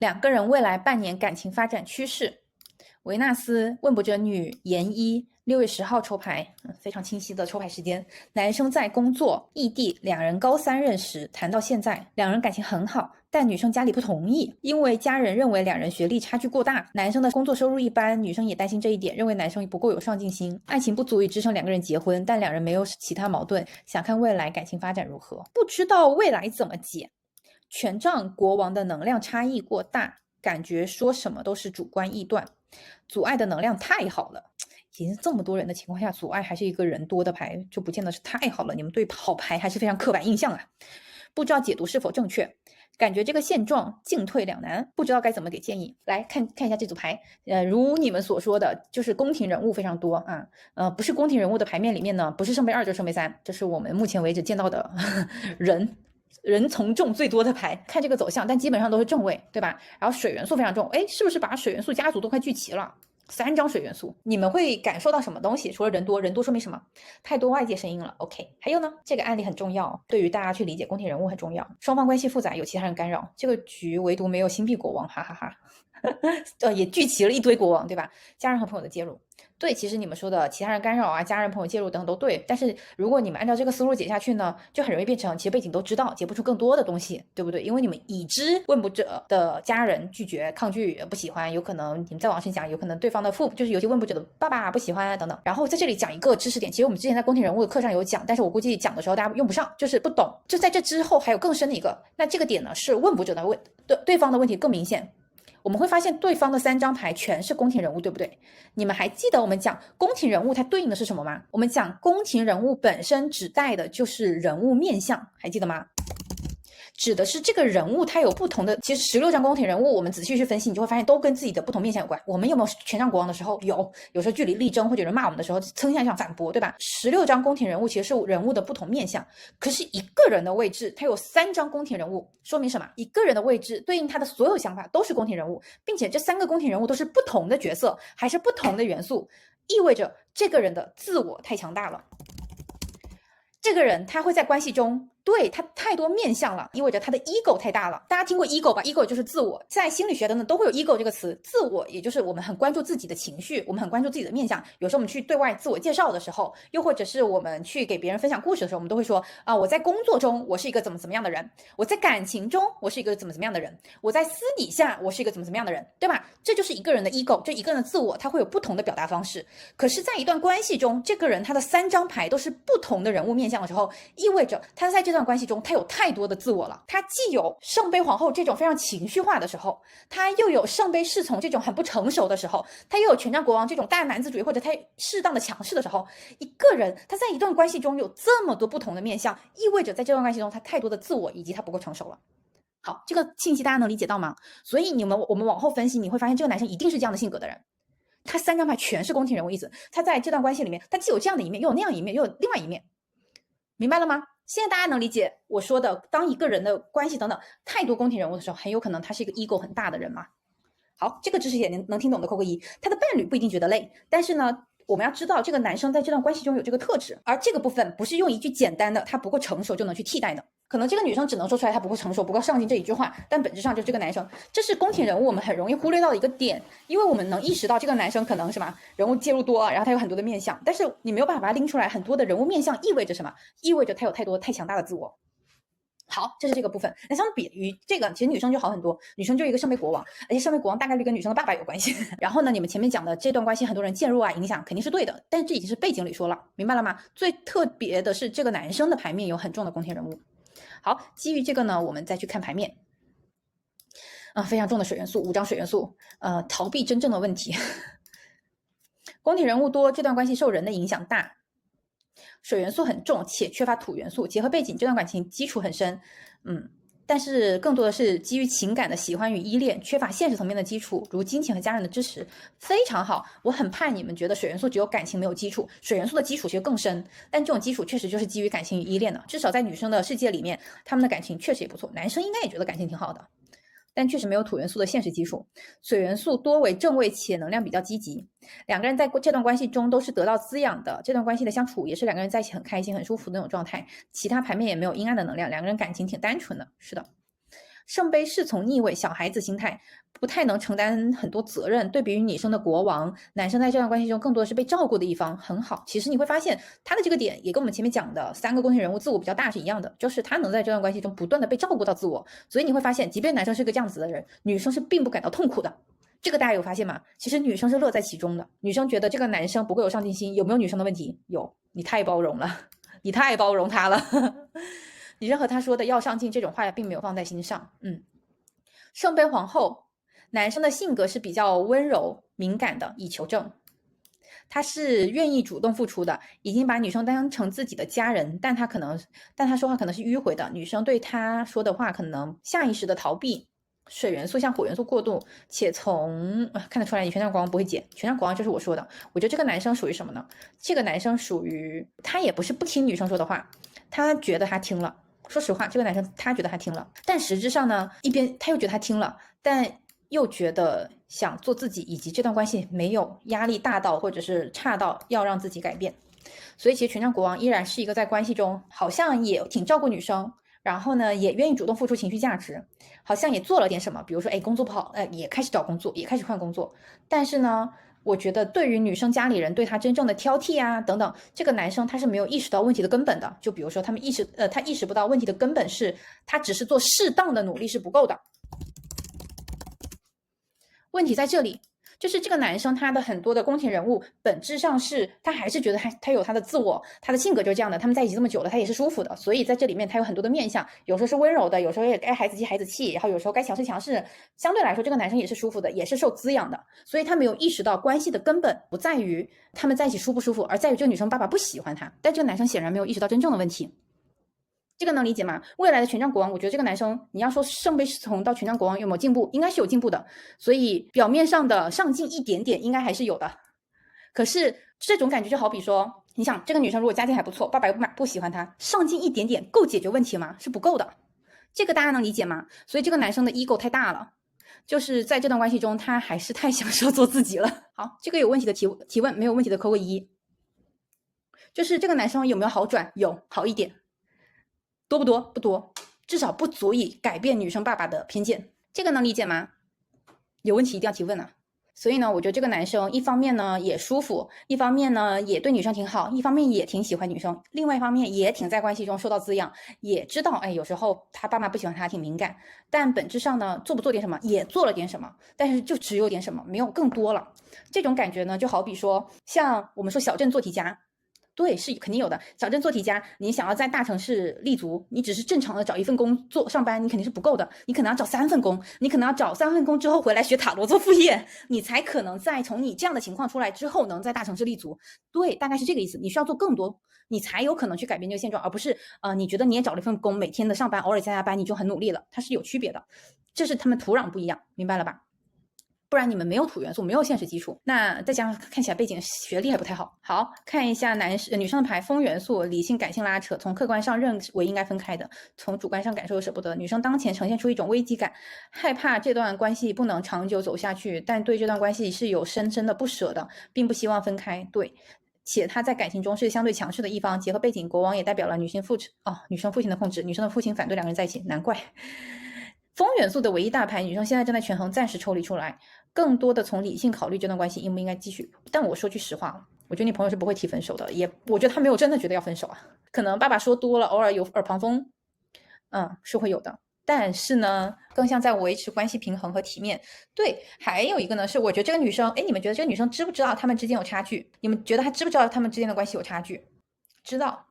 两个人未来半年感情发展趋势。维纳斯问卜者女研一6月10号抽牌，非常清晰的抽牌时间。男生在工作异地，两人高3认识，谈到现在，两人感情很好，但女生家里不同意，因为家人认为两人学历差距过大，男生的工作收入一般，女生也担心这一点，认为男生不够有上进心，爱情不足以支撑两个人结婚，但两人没有其他矛盾，想看未来感情发展如何。不知道未来怎么解。权杖国王的能量差异过大，感觉说什么都是主观臆断。阻碍的能量太好了，已经这么多人的情况下，阻碍还是一个人多的牌，就不见得是太好了。你们对好牌还是非常刻板印象啊，不知道解读是否正确。感觉这个现状进退两难，不知道该怎么给建议。来看一下这组牌，如你们所说的，就是宫廷人物非常多啊，不是宫廷人物的牌面里面呢，不是圣杯2就是圣杯3，这是我们目前为止见到的人从众最多的牌，看这个走向，但基本上都是正位，对吧？然后水元素非常重，哎，是不是把水元素家族都快聚齐了？3张水元素，你们会感受到什么东西？除了人多，人多说明什么？太多外界声音了。OK， 还有呢，这个案例很重要，对于大家去理解宫廷人物很重要。双方关系复杂，有其他人干扰，这个局唯独没有星币国王，哈哈哈。也聚齐了一堆国王，对吧？家人和朋友的介入，对，其实你们说的其他人干扰啊，家人朋友介入等等都对。但是如果你们按照这个思路解下去呢，就很容易变成其实背景都知道，解不出更多的东西，对不对？因为你们已知问卜者的家人拒绝、抗拒、不喜欢，有可能你们再往深讲，有可能对方的就是有些问卜者的爸爸不喜欢等等。然后在这里讲一个知识点，其实我们之前在宫廷人物的课上有讲，但是我估计讲的时候大家用不上，就是不懂。就在这之后还有更深的一个，那这个点呢是问卜者的对方的问题更明显。我们会发现对方的3张牌全是宫廷人物，对不对？你们还记得我们讲宫廷人物它对应的是什么吗？我们讲宫廷人物本身指代的就是人物面相，还记得吗？指的是这个人物他有不同的，其实16张宫廷人物我们仔细去分析，你就会发现都跟自己的不同面相有关。我们有没有权杖国王的时候？有时候据理力争或者有人骂我们的时候蹭下想反驳，对吧？16张宫廷人物其实是人物的不同面相，可是一个人的位置他有3张宫廷人物，说明什么？一个人的位置对应他的所有想法都是宫廷人物，并且这3个宫廷人物都是不同的角色，还是不同的元素，意味着这个人的自我太强大了。这个人他会在关系中，对他太多面相了，意味着他的 ego 太大了。大家听过 ego 吧 ？ego 就是自我，在心理学等等都会有 ego 这个词。自我也就是我们很关注自己的情绪，我们很关注自己的面相。有时候我们去对外自我介绍的时候，又或者是我们去给别人分享故事的时候，我们都会说啊，我在工作中我是一个怎么样的人，我在感情中我是一个怎么样的人，我在私底下我是一个怎么样的人，对吧？这就是一个人的 ego， 这一个人的自我，他会有不同的表达方式。可是，在一段关系中，这个人他的3张牌都是不同的人物面相的时候，意味着他在这段关系中他有太多的自我了。他既有圣杯皇后这种非常情绪化的时候，他又有圣杯侍从这种很不成熟的时候，他又有权杖国王这种大男子主义或者他适当的强势的时候，一个人他在一段关系中有这么多不同的面相，意味着在这段关系中他太多的自我以及他不够成熟了。好，这个信息大家能理解到吗？所以我们往后分析，你会发现这个男生一定是这样的性格的人。他3张牌全是宫廷人物意思，他在这段关系里面，他既有这样的一面，又有那样一面，又有另外一面，明白了吗？现在大家能理解我说的，当一个人的关系等等太多宫廷人物的时候，很有可能他是一个 ego 很大的人嘛。好，这个知识点能听懂的扣个1。他的伴侣不一定觉得累，但是呢，我们要知道这个男生在这段关系中有这个特质，而这个部分不是用一句简单的他不够成熟就能去替代的。可能这个女生只能说出来他不够成熟、不够上进这一句话，但本质上就是这个男生，这是宫廷人物我们很容易忽略到的一个点，因为我们能意识到这个男生可能什么人物介入多，然后他有很多的面相，但是你没有办法把他拎出来，很多的人物面相意味着什么？意味着他有太强大的自我。好，这是这个部分。那相比于这个，其实女生就好很多，女生就一个圣杯国王，而且圣杯国王大概率跟女生的爸爸有关系。然后呢，你们前面讲的这段关系，很多人介入啊，影响肯定是对的，但这已经是背景里说了，明白了吗？最特别的是这个男生的牌面有很重的宫廷人物。好，基于这个呢，我们再去看牌面。非常重的水元素，5张水元素，逃避真正的问题。宫廷人物多，这段关系受人的影响大。水元素很重，且缺乏土元素，结合背景，这段感情基础很深，但是更多的是基于情感的喜欢与依恋，缺乏现实层面的基础，如金钱和家人的支持。非常好，我很怕你们觉得水元素只有感情没有基础，水元素的基础其实更深，但这种基础确实就是基于感情与依恋的，至少在女生的世界里面，他们的感情确实也不错，男生应该也觉得感情挺好的。但确实没有土元素的现实基础，水元素多为正位且能量比较积极，两个人在这段关系中都是得到滋养的，这段关系的相处也是两个人在一起很开心很舒服的那种状态，其他牌面也没有阴暗的能量，两个人感情挺单纯的。是的，圣杯侍从逆位，小孩子心态，不太能承担很多责任。对比于女生的国王，男生在这段关系中更多的是被照顾的一方，很好。其实你会发现他的这个点也跟我们前面讲的3个宫廷人物自我比较大是一样的，就是他能在这段关系中不断的被照顾到自我。所以你会发现，即便男生是个这样子的人，女生是并不感到痛苦的。这个大家有发现吗？其实女生是乐在其中的，女生觉得这个男生不会有上进心。有没有女生的问题？有，你太包容了，你太包容他了。你任何他说的要上进这种话并没有放在心上。圣杯皇后，男生的性格是比较温柔敏感的，以求证。他是愿意主动付出的，已经把女生当成自己的家人，但他说话可能是迂回的，女生对他说的话可能下意识的逃避。水元素向火元素过渡，且看得出来你权杖国王不会解，权杖国王就是我说的。我觉得这个男生属于什么呢？这个男生属于他也不是不听女生说的话，他觉得他听了。说实话，这个男生他觉得他听了，但实质上呢，一边他又觉得他听了，但又觉得想做自己，以及这段关系没有压力大到或者是差到要让自己改变。所以其实权杖国王依然是一个在关系中好像也挺照顾女生，然后呢也愿意主动付出情绪价值，好像也做了点什么，比如说工作不好，也开始找工作，也开始换工作。但是呢，我觉得对于女生家里人对他真正的挑剔啊等等，这个男生他是没有意识到问题的根本的。就比如说他意识不到问题的根本是他只是做适当的努力是不够的。问题在这里，就是这个男生他的很多的宫廷人物本质上是他还是觉得他有他的自我，他的性格就是这样的，他们在一起这么久了他也是舒服的，所以在这里面他有很多的面相，有时候是温柔的，有时候也该孩子气孩子气，然后有时候该强势强势，相对来说这个男生也是舒服的，也是受滋养的。所以他没有意识到关系的根本不在于他们在一起舒不舒服，而在于这个女生爸爸不喜欢他，但这个男生显然没有意识到真正的问题。这个能理解吗？未来的权杖国王，我觉得这个男生，你要说圣杯侍从到权杖国王有没有进步，应该是有进步的。所以表面上的上进一点点，应该还是有的。可是这种感觉就好比说，你想这个女生如果家境还不错，爸爸又不喜欢她，上进一点点够解决问题吗？是不够的。这个大家能理解吗？所以这个男生的 ego 太大了，就是在这段关系中，他还是太享受做自己了。好，这个有问题的提问，没有问题的扣个1。就是这个男生有没有好转？有，好一点。多不多？不多，至少不足以改变女生爸爸的偏见。这个能理解吗？有问题一定要提问啊。所以呢，我觉得这个男生一方面呢也舒服，一方面呢也对女生挺好，一方面也挺喜欢女生，另外一方面也挺在关系中受到滋养，也知道有时候他爸妈不喜欢他挺敏感，但本质上呢做不做点什么也做了点什么，但是就只有点什么，没有更多了。这种感觉呢就好比说像我们说小镇做题家，对，是肯定有的。小镇做题家，你想要在大城市立足，你只是正常的找一份工作上班，你肯定是不够的。你可能要找3份工，你可能要找3份工之后回来学塔罗做副业，你才可能在从你这样的情况出来之后，能在大城市立足。对，大概是这个意思。你需要做更多，你才有可能去改变这个现状，而不是你觉得你也找了一份工，每天的上班，偶尔加班，你就很努力了，它是有区别的。这是他们土壤不一样，明白了吧？不然你们没有土元素，没有现实基础，那再加上看起来背景学历还不太好。好，看一下女生的牌，风元素，理性感性拉扯，从客观上认为应该分开的，从主观上感受又舍不得。女生当前呈现出一种危机感，害怕这段关系不能长久走下去，但对这段关系是有深深的不舍的，并不希望分开。对，且她在感情中是相对强势的一方，结合背景，国王也代表了女生父亲的控制，女生的父亲反对2个人在一起，难怪。风元素的唯一大牌，女生现在正在权衡，暂时抽离出来，更多的从理性考虑这段关系应不应该继续。但我说句实话，我觉得你朋友是不会提分手的，我觉得他没有真的觉得要分手啊，可能爸爸说多了，偶尔有耳旁风，是会有的。但是呢，更像在维持关系平衡和体面。对，还有一个呢，是我觉得这个女生，你们觉得这个女生知不知道他们之间有差距？你们觉得她知不知道他们之间的关系有差距？知道。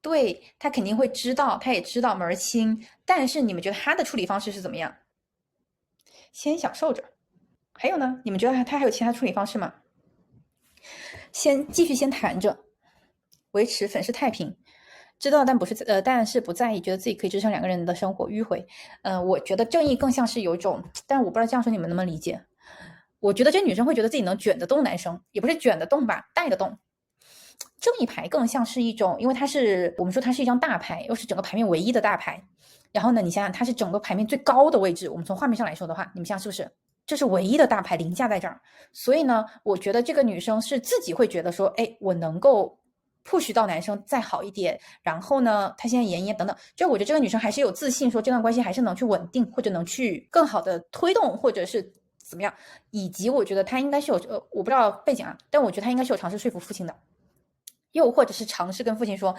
对，他肯定会知道，他也知道门儿清，但是你们觉得他的处理方式是怎么样？先享受着。还有呢，你们觉得他还有其他处理方式吗？继续谈着，维持粉饰太平，知道但是不在意，觉得自己可以支撑2个人的生活，迂回。我觉得正义更像是有一种，但我不知道这样说你们能不能理解。我觉得这女生会觉得自己能卷得动男生，也不是卷得动吧，带得动。正义牌更像是一种，因为我们说它是一张大牌，又是整个牌面唯一的大牌。然后呢，你想想，它是整个牌面最高的位置。我们从画面上来说的话，你们想是不是？这是唯一的大牌凌驾在这儿。所以呢，我觉得这个女生是自己会觉得说，我能够 push 到男生再好一点，然后呢，他现在延等等，就我觉得这个女生还是有自信，说这段关系还是能去稳定，或者能去更好的推动，或者是怎么样。以及我觉得她应该是有我不知道背景啊，但我觉得她应该是有尝试说服父亲的。又或者是尝试跟父亲说，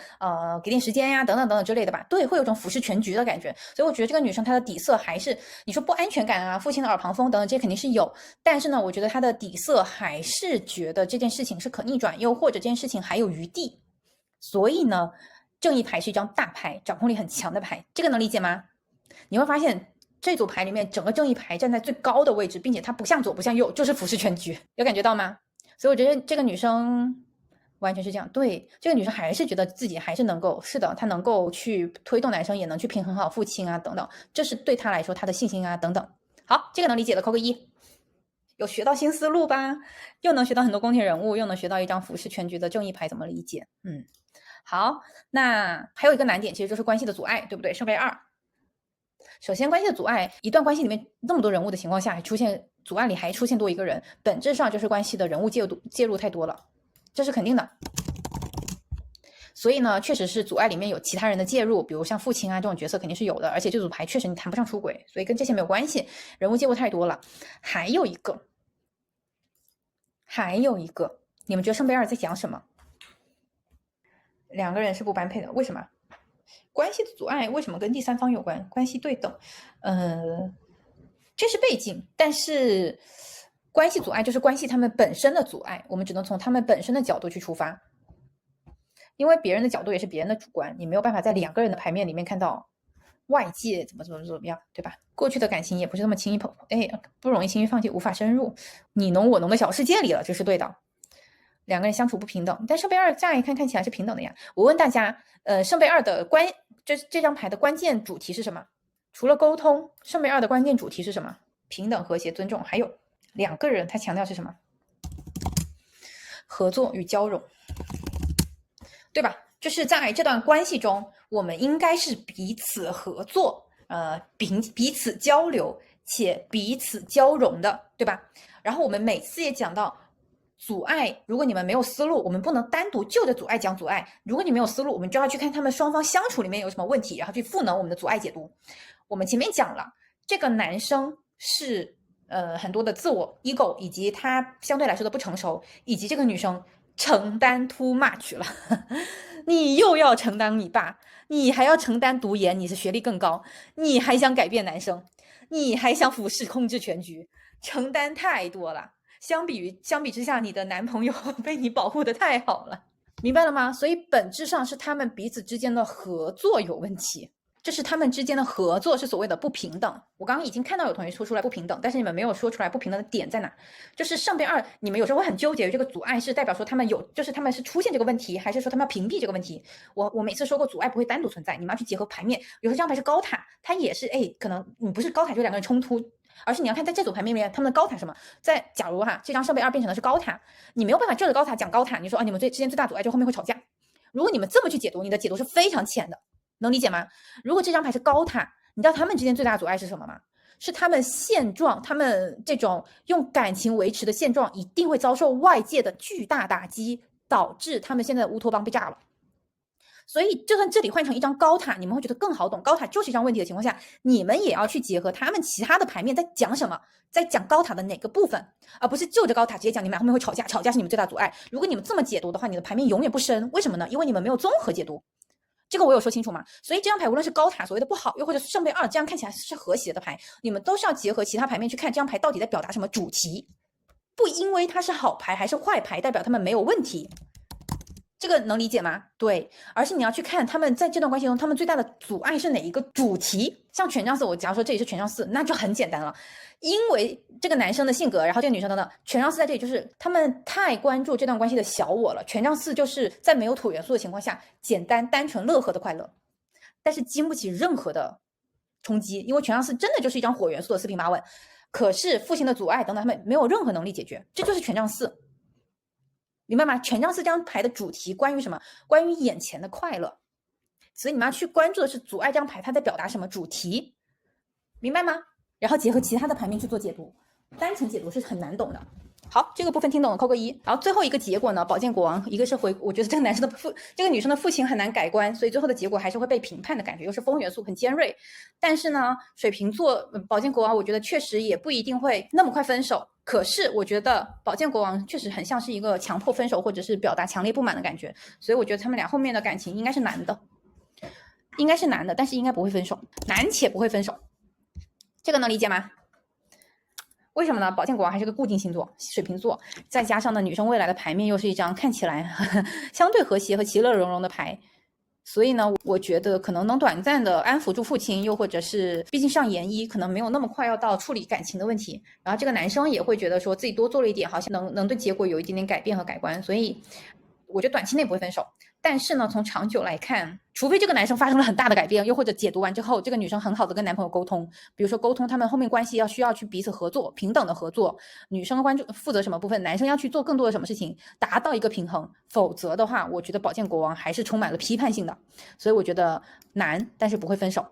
给点时间呀，等等等等之类的吧。对，会有种俯视全局的感觉。所以我觉得这个女生她的底色还是，你说不安全感啊，父亲的耳旁风等等，这些肯定是有。但是呢，我觉得她的底色还是觉得这件事情是可逆转，又或者这件事情还有余地。所以呢，正义牌是一张大牌，掌控力很强的牌，这个能理解吗？你会发现这组牌里面，整个正义牌站在最高的位置，并且它不向左不向右，就是俯视全局，有感觉到吗？所以我觉得这个女生完全是这样，对，这个女生还是觉得自己还是能够，是的，她能够去推动男生，也能去平衡好父亲啊等等，这是对她来说她的信心啊等等。好，这个能理解的扣个1，有学到新思路吧？又能学到很多宫廷人物，又能学到一张俯视全局的正义牌怎么理解？好，那还有一个难点，其实就是关系的阻碍，对不对？圣杯2。首先，关系的阻碍，一段关系里面那么多人物的情况下，还出现阻碍里还出现多一个人，本质上就是关系的人物介入太多了，这是肯定的。所以呢，确实是阻碍里面有其他人的介入，比如像父亲啊这种角色肯定是有的，而且这组牌确实你谈不上出轨，所以跟这些没有关系，人物介入太多了。还有一个，你们觉得圣杯2在讲什么？两个人是不般配的，为什么？关系的阻碍为什么跟第三方有关？关系对等，这是背景，但是关系阻碍就是关系他们本身的阻碍，我们只能从他们本身的角度去出发，因为别人的角度也是别人的主观，你没有办法在两个人的牌面里面看到外界怎么样，对吧？过去的感情也不是那么轻易不容易轻易放弃，无法深入你侬我侬的小世界里了，这是对的。两个人相处不平等，但圣杯2乍一看起来是平等的呀。我问大家，圣杯2的这张牌的关键主题是什么？除了沟通，圣杯2的关键主题是什么？平等、和谐、尊重，还有两个人他强调是什么？合作与交融，对吧？就是在这段关系中，我们应该是彼此合作，彼此交流且彼此交融的，对吧？然后我们每次也讲到阻碍，如果你们没有思路，我们不能单独就着阻碍讲阻碍。如果你没有思路，我们就要去看他们双方相处里面有什么问题，然后去赋能我们的阻碍解读。我们前面讲了，这个男生是很多的自我 ego， 以及他相对来说的不成熟，以及这个女生承担 too much 了。你又要承担你爸，你还要承担读研，你是学历更高，你还想改变男生，你还想俯视控制全局，承担太多了。相比之下，你的男朋友被你保护的太好了，明白了吗？所以本质上是他们彼此之间的合作有问题。这是他们之间的合作，是所谓的不平等。我刚刚已经看到有同学说出来不平等，但是你们没有说出来不平等的点在哪。就是圣杯2，你们有时候会很纠结于这个阻碍是代表说他们就是他们是出现这个问题，还是说他们要屏蔽这个问题。我每次说过，阻碍不会单独存在，你们要去结合牌面。有时候这张牌是高塔，它也是可能你不是高塔就两个人冲突，而是你要看在这组牌面里面他们的高塔什么。假如这张圣杯2变成的是高塔，你没有办法就着高塔讲高塔，你说你们之间最大阻碍就后面会吵架。如果你们这么去解读，你的解读是非常浅的。能理解吗？如果这张牌是高塔，你知道他们之间最大的阻碍是什么吗？是他们现状，他们这种用感情维持的现状一定会遭受外界的巨大打击，导致他们现在的乌托邦被炸了。所以就算这里换成一张高塔，你们会觉得更好懂，高塔就是一张问题的情况下，你们也要去结合他们其他的牌面在讲什么，在讲高塔的哪个部分，而不是就着高塔直接讲你们俩后面会吵架，吵架是你们最大阻碍。如果你们这么解读的话，你的牌面永远不深。为什么呢？因为你们没有综合解读。这个我有说清楚吗？所以这张牌无论是高塔所谓的不好，又或者是圣杯2这样看起来是和谐的牌，你们都是要结合其他牌面去看这张牌到底在表达什么主题，不因为它是好牌还是坏牌代表他们没有问题。这个能理解吗？对，而是你要去看他们在这段关系中，他们最大的阻碍是哪一个主题。像权杖4，我假如说这里是权杖4，那就很简单了，因为这个男生的性格，然后这个女生等等，权杖4在这里就是他们太关注这段关系的小我了。权杖4就是在没有土元素的情况下，简单、单纯、乐呵的快乐，但是经不起任何的冲击，因为权杖4真的就是一张火元素的四平八稳。可是父亲的阻碍等等，他们没有任何能力解决，这就是权杖4。明白吗？权杖4这张牌的主题关于什么？关于眼前的快乐。所以你们要去关注的是阻碍这张牌它在表达什么主题，明白吗？然后结合其他的牌面去做解读，单纯解读是很难懂的。好，这个部分听懂了，扣个1。然后最后一个结果呢，宝剑国王，一个是我觉得这个男生的这个女生的父亲很难改观，所以最后的结果还是会被评判的感觉，又是风元素很尖锐。但是呢，水瓶座宝剑国王，我觉得确实也不一定会那么快分手。可是我觉得宝剑国王确实很像是一个强迫分手或者是表达强烈不满的感觉，所以我觉得他们俩后面的感情应该是难的，但是应该不会分手，难且不会分手，这个能理解吗？为什么呢？宝剑国王还是个固定星座，水瓶座，再加上呢，女生未来的牌面又是一张看起来相对和谐和其乐融融的牌，所以呢，我觉得可能能短暂的安抚住父亲，又或者是毕竟上研一，可能没有那么快要到处理感情的问题。然后这个男生也会觉得说自己多做了一点，好像能对结果有一点点改变和改观，所以我觉得短期内不会分手。但是呢，从长久来看，除非这个男生发生了很大的改变，又或者解读完之后，这个女生很好的跟男朋友沟通，比如说沟通他们后面关系需要去彼此合作，平等的合作，女生负责什么部分，男生要去做更多的什么事情，达到一个平衡。否则的话，我觉得宝剑国王还是充满了批判性的，所以我觉得难，但是不会分手。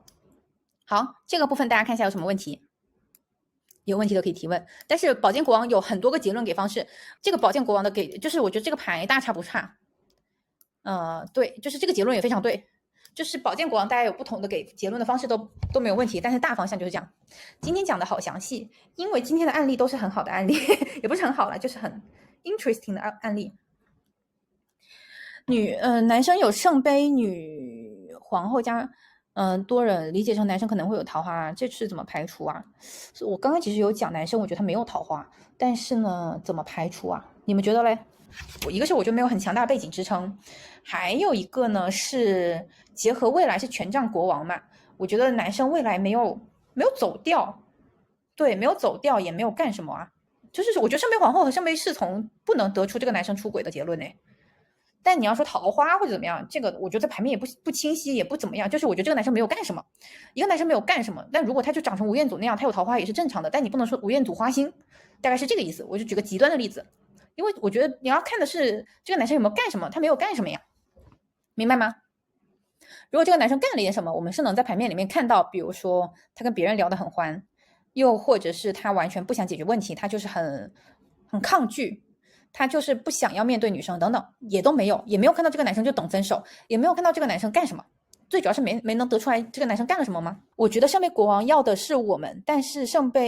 好，这个部分大家看一下有什么问题？有问题的可以提问。但是宝剑国王有很多个结论给方式，这个宝剑国王的就是我觉得这个牌大差不差。对，就是这个结论也非常对，就是宝剑国王大家有不同的给结论的方式都没有问题，但是大方向就是这样。今天讲的好详细，因为今天的案例都是很好的案例，也不是很好了，就是很 interesting 的案例。男生有圣杯女皇后加多人理解成男生可能会有桃花，这是怎么排除啊？我刚刚其实有讲男生，我觉得他没有桃花，但是呢，怎么排除啊？你们觉得嘞？一个是我觉得没有很强大背景支撑，还有一个呢是结合未来是权杖国王嘛，我觉得男生未来没有走掉，对，没有走掉也没有干什么啊，就是我觉得圣杯皇后和圣杯侍从不能得出这个男生出轨的结论呢。但你要说桃花或者怎么样，这个我觉得牌面也不清晰，也不怎么样。就是我觉得这个男生没有干什么，一个男生没有干什么，但如果他就长成吴彦祖那样，他有桃花也是正常的。但你不能说吴彦祖花心，大概是这个意思。我就举个极端的例子，因为我觉得你要看的是这个男生有没有干什么，他没有干什么呀，明白吗？如果这个男生干了点什么，我们是能在牌面里面看到，比如说他跟别人聊得很欢，又或者是他完全不想解决问题，他就是很抗拒。他就是不想要面对女生等等，也都没有，也没有看到这个男生就等分手，也没有看到这个男生干什么，最主要是没能得出来这个男生干了什么吗？我觉得圣杯国王要的是我们，但是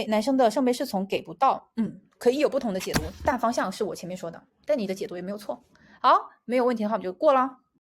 男生的圣杯侍从给不到，可以有不同的解读，大方向是我前面说的，但你的解读也没有错。好，没有问题的话我们就过了。